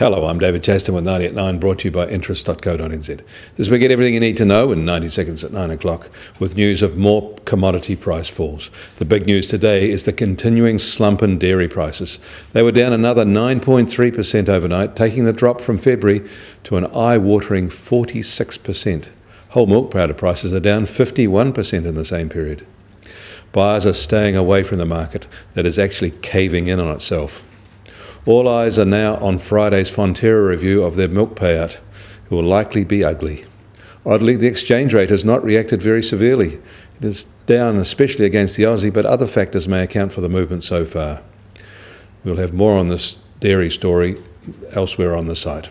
Hello, I'm David Chaston with 90 at 9, brought to you by interest.co.nz. This is where we get everything you need to know in 90 seconds at 9 o'clock with news of more commodity price falls. The big news today is the continuing slump in dairy prices. They were down another 9.3% overnight, taking the drop from February to an eye-watering 46%. Whole milk powder prices are down 51% in the same period. Buyers are staying away from the market that is actually caving in on itself. All eyes are now on Friday's Fonterra review of their milk payout, who will likely be ugly. Oddly, the exchange rate has not reacted very severely. It is down especially against the Aussie, but other factors may account for the movement so far. We'll have more on this dairy story elsewhere on the site.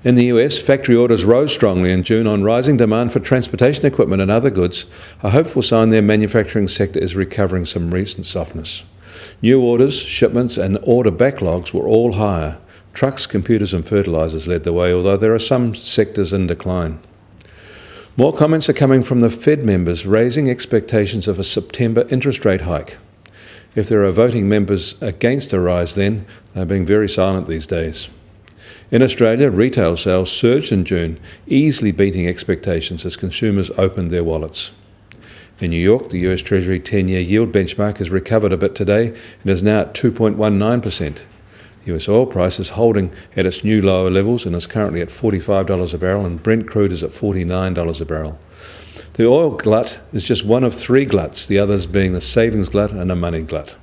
In the US, factory orders rose strongly in June on rising demand for transportation equipment and other goods, a hopeful sign their manufacturing sector is recovering some recent softness. New orders, shipments and order backlogs were all higher. Trucks, computers and fertilisers led the way, although there are some sectors in decline. More comments are coming from the Fed members, raising expectations of a September interest rate hike. If there are voting members against a rise then, they're being very silent these days. In Australia, retail sales surged in June, easily beating expectations as consumers opened their wallets. In New York, the US Treasury 10-year yield benchmark has recovered a bit today and is now at 2.19%. The US oil price is holding at its new lower levels and is currently at $45 a barrel, and Brent crude is at $49 a barrel. The oil glut is just one of three gluts, the others being the savings glut and a money glut.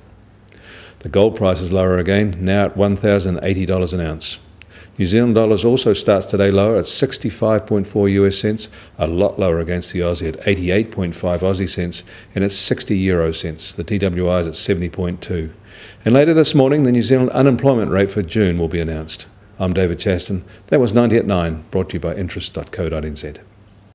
The gold price is lower again, now at $1,080 an ounce. New Zealand dollars also starts today lower at 65.4 US cents, a lot lower against the Aussie at 88.5 Aussie cents and at 60 Euro cents. The TWI is at 70.2. And later this morning, the New Zealand unemployment rate for June will be announced. I'm David Chaston. That was 90 at 9, brought to you by interest.co.nz.